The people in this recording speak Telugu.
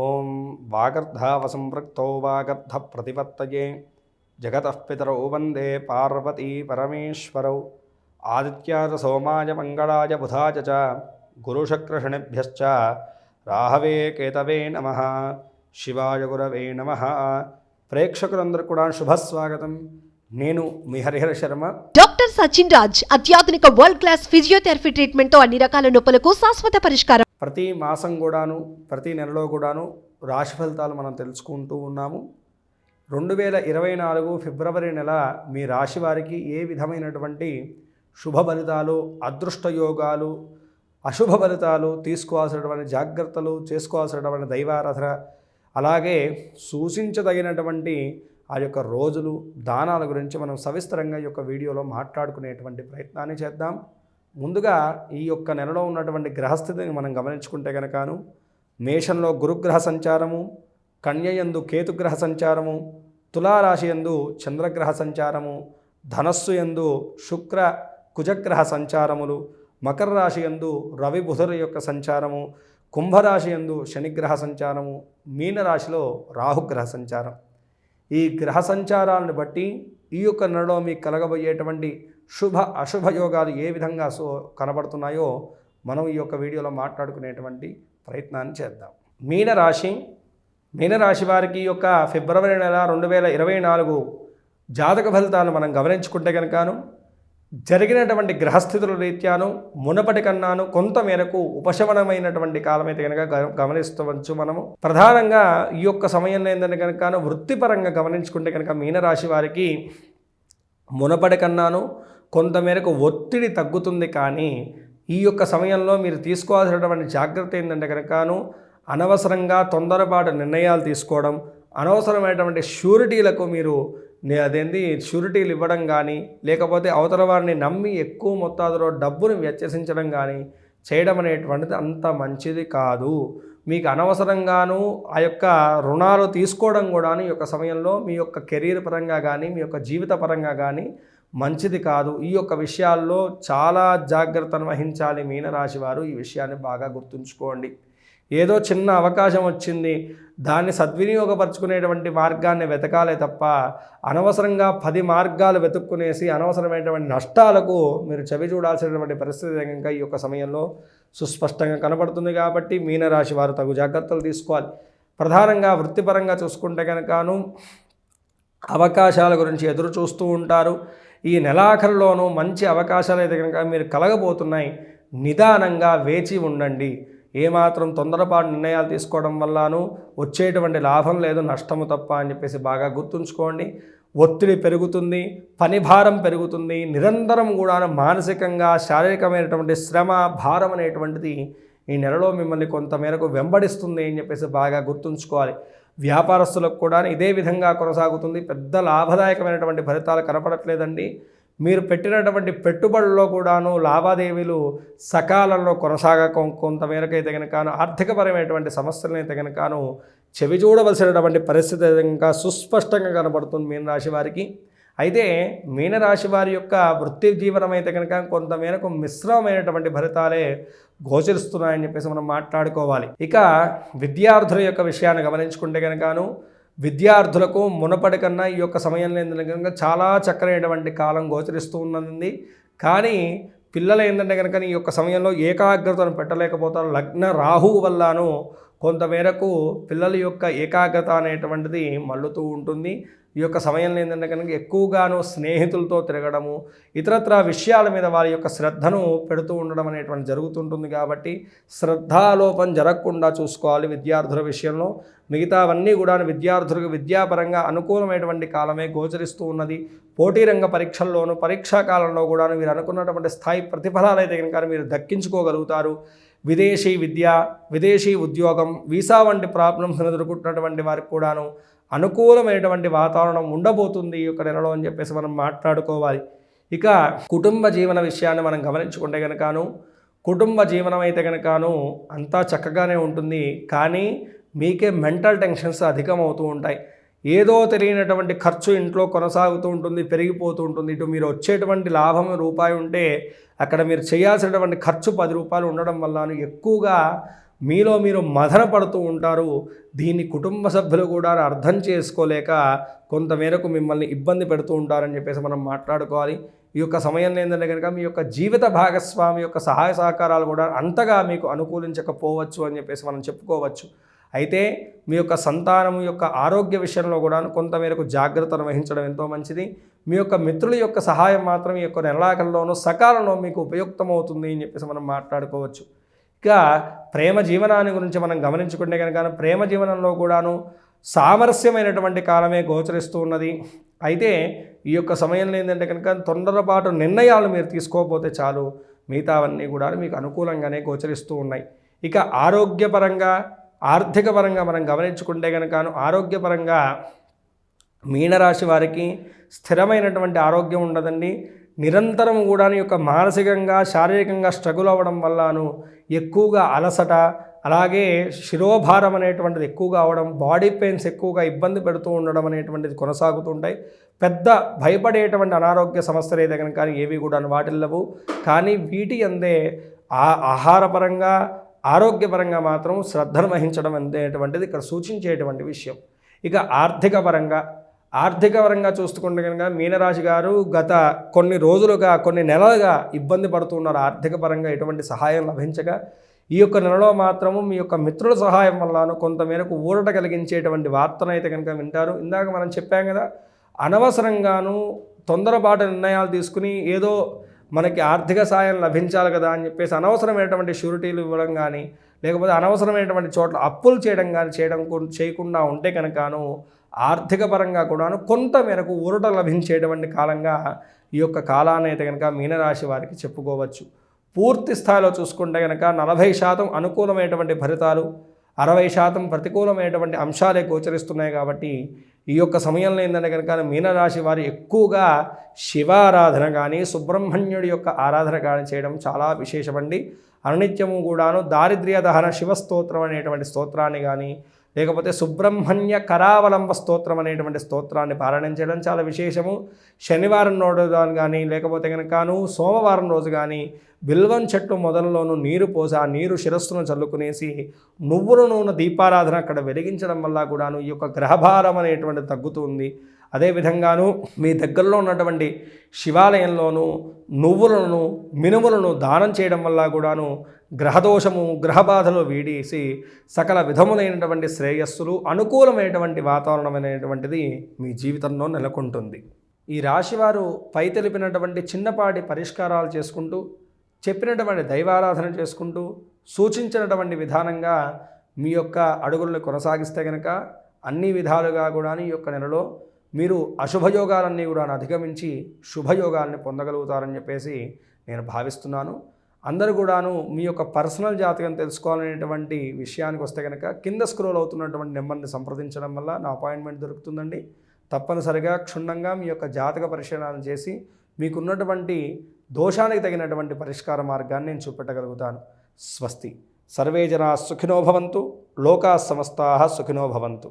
ఓం వాగర్ధావసంపృక్తౌ వాగర్ధ ప్రతిపత్తయే జగతః పితరౌ వందే పార్వతీ పరమేశ్వరౌ ఆదిత్యాయ సోమాయ మంగళాయ బుధాయ చ గురుశుక్రశనిభ్యశ్చ రాహవే కేతవే నమః శివాయ గురవే నమః. ప్రేక్షకులందరూ కూడా శుభస్వాగతం. నేను మీ హరిహర శర్మ. డాక్టర్ సచిన్ రాజ్ అత్యాధునిక వరల్డ్ క్లాస్ ఫిజియోథెరపీ ట్రీట్మెంట్ తో అన్ని రకాల నొప్పులకు శాశ్వత పరిష్కారం. ప్రతి మాసం కూడాను ప్రతి నెలలో కూడాను రాశి ఫలితాలు మనం తెలుసుకుంటూ ఉన్నాము. 2024 ఫిబ్రవరి నెల మీ రాశి వారికి ఏ విధమైనటువంటి శుభ ఫలితాలు, అదృష్ట యోగాలు, అశుభ ఫలితాలు, తీసుకోవాల్సినటువంటి జాగ్రత్తలు, చేసుకోవాల్సినటువంటి దైవారాధన, అలాగే సూచించదగినటువంటి ఆ యొక్క రోజులు, దానాల గురించి మనం సవిస్తరంగా ఈ యొక్క వీడియోలో మాట్లాడుకునేటువంటి ప్రయత్నాన్ని చేద్దాం. ముందుగా ఈ యొక్క నెలలో ఉన్నటువంటి గ్రహస్థితిని మనం గమనించుకుంటే కనుకను మేషంలో గురుగ్రహ సంచారము, కన్యయందు కేతుగ్రహ సంచారము, తులారాశి యందు చంద్రగ్రహ సంచారము, ధనస్సు యందు శుక్ర కుజగ్రహ సంచారములు, మకర రాశి యందు రవి బుధుల యొక్క సంచారము, కుంభరాశి యందు శనిగ్రహ సంచారము, మీనరాశిలో రాహుగ్రహ సంచారం. ఈ గ్రహ సంచారాలను బట్టి ఈ యొక్క నెలలో మీకు కలగబోయేటువంటి శుభ అశుభ యోగాలు ఏ విధంగా కనబడుతున్నాయో మనం ఈ యొక్క వీడియోలో మాట్లాడుకునేటువంటి ప్రయత్నాన్ని చేద్దాం. మీనరాశి వారికి ఈ యొక్క ఫిబ్రవరి నెల 2024 జాతక ఫలితాలు మనం గమనించుకుంటే కనుకను జరిగినటువంటి గ్రహస్థితుల రీత్యాను మునపటి కన్నాను కొంత మేరకు ఉపశమనమైనటువంటి కాలమైతే కనుక గమనిస్తవచ్చు. మనము ప్రధానంగా ఈ యొక్క సమయంలో ఏంటంటే కనుక వృత్తిపరంగా గమనించుకుంటే కనుక మీనరాశి వారికి మునపటి కన్నాను కొంతమేరకు ఒత్తిడి తగ్గుతుంది. కానీ ఈ యొక్క సమయంలో మీరు తీసుకోవాల్సినటువంటి జాగ్రత్త ఏంటంటే కనుకను అనవసరంగా తొందరపాటు నిర్ణయాలు తీసుకోవడం, అనవసరమైనటువంటి షూరిటీలకు మీరు షూరిటీలు ఇవ్వడం కానీ, లేకపోతే అవతల వారిని నమ్మి ఎక్కువ మొత్తాదులో డబ్బును వెచ్చించడం కానీ చేయడం అనేటువంటిది అంత మంచిది కాదు. మీకు అనవసరంగాను ఆ యొక్క రుణాలు తీసుకోవడం కూడా ఈ యొక్క సమయంలో మీ యొక్క కెరీర్ పరంగా కానీ, మీ యొక్క జీవిత పరంగా కానీ మంచిది కాదు. ఈ యొక్క విషయాల్లో చాలా జాగ్రత్తను వహించాలి మీనరాశి వారు. ఈ విషయాన్ని బాగా గుర్తుంచుకోండి. ఏదో చిన్న అవకాశం వచ్చింది, దాన్ని సద్వినియోగపరుచుకునేటువంటి మార్గాన్ని వెతకాలే తప్ప అనవసరంగా 10 మార్గాలు వెతుక్కునేసి అనవసరమైనటువంటి నష్టాలకు మీరు చవి చూడాల్సినటువంటి పరిస్థితి కనుక ఈ యొక్క సమయంలో సుస్పష్టంగా కనబడుతుంది. కాబట్టి మీనరాశి వారు తగు జాగ్రత్తలు తీసుకోవాలి. ప్రధానంగా వృత్తిపరంగా చూసుకుంటే కనుకను అవకాశాల గురించి ఎదురు చూస్తూ ఉంటారు. ఈ నెలాఖరులోనూ మంచి అవకాశాలు అయితే కనుక మీరు కలగబోతున్నాయి. నిదానంగా వేచి ఉండండి. ఏమాత్రం తొందరపాటు నిర్ణయాలు తీసుకోవడం వల్లను వచ్చేటువంటి లాభం లేదు, నష్టము తప్ప అని చెప్పేసి బాగా గుర్తుంచుకోండి. ఒత్తిడి పెరుగుతుంది, పని భారం పెరుగుతుంది, నిరంతరం కూడా మానసికంగా శారీరకమైనటువంటి శ్రమ, భారం అనేటువంటిది ఈ నెలలో మిమ్మల్ని కొంతమేరకు వెంబడిస్తుంది అని చెప్పేసి బాగా గుర్తుంచుకోవాలి. వ్యాపారస్తులకు కూడా ఇదే విధంగా కొనసాగుతుంది. పెద్ద లాభదాయకమైనటువంటి ఫలితాలు కనపడట్లేదండి. మీరు పెట్టినటువంటి పెట్టుబడుల్లో కూడాను లావాదేవీలు సకాలంలో కొనసాగక కొంతమేరకు అయితే కనుక ఆర్థికపరమైనటువంటి సమస్యలను అయితే కనుకను చెవి చూడవలసినటువంటి పరిస్థితి ఇంకా సుస్పష్టంగా కనబడుతుంది మీనరాశి వారికి. అయితే మీనరాశి వారి యొక్క వృత్తి జీవనం అయితే కనుక కొంతమేరకు మిశ్రమమైనటువంటి ఫలితాలే గోచరిస్తున్నాయని చెప్పేసి మనం మాట్లాడుకోవాలి. ఇక విద్యార్థుల యొక్క విషయాన్ని గమనించుకుంటే కనుకను విద్యార్థులకు మునపటి కన్నా ఈ యొక్క సమయంలో ఏంటంటే కనుక చాలా చక్కనైనటువంటి కాలం గోచరిస్తూ ఉన్నది. కానీ పిల్లలు ఏంటంటే కనుక ఈ యొక్క సమయంలో ఏకాగ్రతను పెట్టలేకపోతారు. లగ్న రాహువు వల్లను కొంతమేరకు పిల్లల యొక్క ఏకాగ్రత అనేటువంటిది మళ్ళుతూ ఉంటుంది. ఈ యొక్క సమయంలో ఏంటంటే కనుక ఎక్కువగాను స్నేహితులతో తిరగడము, ఇతరత్ర విషయాల మీద వారి యొక్క శ్రద్ధను పెడుతూ ఉండడం అనేటువంటి జరుగుతుంటుంది. కాబట్టి శ్రద్ధాలోపం జరగకుండా చూసుకోవాలి విద్యార్థుల విషయంలో. మిగతావన్నీ కూడా విద్యార్థులకు విద్యాపరంగా అనుకూలమైనటువంటి కాలమే గోచరిస్తూ ఉన్నది. పోటీ రంగ పరీక్షల్లోనూ పరీక్షా కాలంలో కూడా మీరు అనుకున్నటువంటి స్థాయి ప్రతిఫలాలు అయితే కనుక మీరు దక్కించుకోగలుగుతారు. విదేశీ విద్య, విదేశీ ఉద్యోగం, వీసా వంటి ప్రాబ్లమ్స్ ఎదుర్కొంటున్నటువంటి వారికి కూడాను అనుకూలమైనటువంటి వాతావరణం ఉండబోతుంది ఈ యొక్క నెలలో అని చెప్పేసి మనం మాట్లాడుకోవాలి. ఇక కుటుంబ జీవన విషయాన్ని మనం గమనించుకుంటే కనుకను కుటుంబ జీవనం అయితే కనుకను అంతా చక్కగానే ఉంటుంది. కానీ మీకే మెంటల్ టెన్షన్స్ అధికమవుతూ ఉంటాయి. ఏదో తెలియనటువంటి ఖర్చు ఇంట్లో కొనసాగుతూ ఉంటుంది, పెరిగిపోతూ ఉంటుంది. ఇటు మీరు వచ్చేటువంటి లాభం రూపాయి ఉంటే అక్కడ మీరు చేయాల్సినటువంటి ఖర్చు 10 రూపాయలు ఉండడం వల్ల ఎక్కువగా మీలో మీరు మదన పడుతూ ఉంటారు. దీన్ని కుటుంబ సభ్యులు కూడా అర్థం చేసుకోలేక కొంతమేరకు మిమ్మల్ని ఇబ్బంది పెడుతూ ఉంటారని చెప్పేసి మనం మాట్లాడుకోవాలి. ఈ యొక్క సమయంలో ఏంటంటే కనుక మీ యొక్క జీవిత భాగస్వామి యొక్క సహాయ సహకారాలు కూడా అంతగా మీకు అనుకూలించకపోవచ్చు అని చెప్పేసి మనం చెప్పుకోవచ్చు. అయితే మీ యొక్క సంతానం యొక్క ఆరోగ్య విషయంలో కూడా కొంతమేరకు జాగ్రత్తను వహించడం ఎంతో మంచిది. మీ యొక్క మిత్రుల యొక్క సహాయం మాత్రం ఈ యొక్క నెలాఖరులోనూ సకాలంలో మీకు ఉపయుక్తమవుతుంది అని చెప్పేసి మనం మాట్లాడుకోవచ్చు. ఇక ప్రేమ జీవనాన్ని గురించి మనం గమనించుకుంటే కనుక ప్రేమ జీవనంలో కూడాను సామరస్యమైనటువంటి కాలమే గోచరిస్తూ ఉన్నది. అయితే ఈ యొక్క సమయంలో ఏంటంటే కనుక తొందరపాటు నిర్ణయాలు మీరు తీసుకోకపోతే చాలు, మిగతావన్నీ కూడా మీకు అనుకూలంగానే గోచరిస్తూ ఉన్నాయి. ఇక ఆరోగ్యపరంగా ఆర్థిక పరంగా మనం గమనించుకుంటే కనుక ఆరోగ్యపరంగా మీనరాశి వారికి స్థిరమైనటువంటి ఆరోగ్యం ఉండదండి. నిరంతరం కూడా యొక్క మానసికంగా శారీరకంగా స్ట్రగుల్ అవ్వడం వల్లను ఎక్కువగా అలసట, అలాగే శిరోభారం అనేటువంటిది ఎక్కువగా అవడం, బాడీ పెయిన్స్ ఎక్కువగా ఇబ్బంది పెడుతూ ఉండడం అనేటువంటిది కొనసాగుతుంటాయి. పెద్ద భయపడేటువంటి అనారోగ్య సమస్యలు అయితే కనుక ఏవి కూడా వాటిల్లవు. కానీ వీటి అందే ఆహారపరంగా ఆరోగ్యపరంగా మాత్రం శ్రద్ధను వహించడం అనేటువంటిది ఇక్కడ సూచించేటువంటి విషయం. ఇక ఆర్థిక పరంగా చూసుకుంటే కనుక మీనరాశి గారు గత కొన్ని రోజులుగా కొన్ని నెలలుగా ఇబ్బంది పడుతున్నారు. ఆర్థిక పరంగా ఎటువంటి సహాయం లభించగా ఈ యొక్క నెలలో మాత్రము మీ యొక్క మిత్రుల సహాయం వల్లను కొంతమేరకు ఊరట కలిగించేటువంటి వార్తను అయితే కనుక వింటారు. ఇందాక మనం చెప్పాం కదా, అనవసరంగాను తొందరపాటు నిర్ణయాలు తీసుకుని ఏదో మనకి ఆర్థిక సాయం లభించాలి కదా అని చెప్పేసి అనవసరమైనటువంటి షూరిటీలు ఇవ్వడం కానీ, లేకపోతే అనవసరమైనటువంటి చోట్ల అప్పులు చేయడం కానీ చేయకుండా ఉంటే కనుకను ఆర్థిక పరంగా కూడాను కొంతమేరకు ఊరట లభించేటువంటి కాలంగా ఈ యొక్క కాలాన్ని అయితే కనుక మీనరాశి వారికి చెప్పుకోవచ్చు. పూర్తి స్థాయిలో చూసుకుంటే కనుక 40% అనుకూలమైనటువంటి ఫలితాలు, 60% ప్రతికూలమైనటువంటి అంశాలే గోచరిస్తున్నాయి. కాబట్టి ఈ యొక్క సమయంలో ఏంటంటే కనుక మీనరాశి వారు ఎక్కువగా శివారాధన కానీ సుబ్రహ్మణ్యుడి యొక్క ఆరాధన కానీ చేయడం చాలా విశేషమండి. అనునిత్యము కూడాను దారిద్ర్య దహన శివస్తోత్రం అనేటువంటి స్తోత్రాన్ని కానీ, లేకపోతే సుబ్రహ్మణ్య కరావలంబ స్తోత్రం అనేటువంటి స్తోత్రాన్ని పారాయణం చేయడం చాలా విశేషము. శనివారం రోజు కానీ, లేకపోతే కనుకను సోమవారం రోజు కానీ బిల్వం చెట్టు మొదలులోనూ నీరు పోసి ఆ నీరు శిరస్సును చల్లుకునేసి నువ్వుల నూనె దీపారాధన అక్కడ వెలిగించడం వల్ల కూడాను ఈ యొక్క గ్రహభారం అనేటువంటి తగ్గుతుంది. అదేవిధంగాను మీ దగ్గరలో ఉన్నటువంటి శివాలయంలోనూ నువ్వులను మినుములను దానం చేయడం వల్ల కూడాను గ్రహదోషము గ్రహబాధలు వీడేసి సకల విధములైనటువంటి శ్రేయస్సులు అనుకూలమైనటువంటి వాతావరణం అనేటువంటిది మీ జీవితంలో నెలకొంటుంది. ఈ రాశివారు పై తెలిపినటువంటి చిన్నపాటి పరిష్కారాలు చేసుకుంటూ, చెప్పినటువంటి దైవారాధన చేసుకుంటూ, సూచించినటువంటి విధానంగా మీ యొక్క అడుగులను కొనసాగిస్తే కనుక అన్ని విధాలుగా కూడా ఈ యొక్క నెలలో మీరు అశుభయోగాలన్నీ కూడా అధిగమించి శుభయోగాల్ని పొందగలుగుతారని చెప్పేసి నేను భావిస్తున్నాను. అందరూ కూడాను మీ యొక్క పర్సనల్ జాతకం తెలుసుకోవాలనేటువంటి విషయానికి వస్తే కనుక కింద స్క్రోల్ అవుతున్నటువంటి నెంబర్ని సంప్రదించడం వల్ల నా అపాయింట్మెంట్ దొరుకుతుందండి. తప్పనిసరిగా క్షుణ్ణంగా మీ యొక్క జాతక పరిశీలన చేసి మీకున్నటువంటి దోషానికి తగినటువంటి పరిష్కార మార్గాన్ని నేను చూపెట్టగలుగుతాను. స్వస్తి. సర్వే జనా సుఖినో భవంతు. లోకా సమస్తాః సుఖినో భవంతు.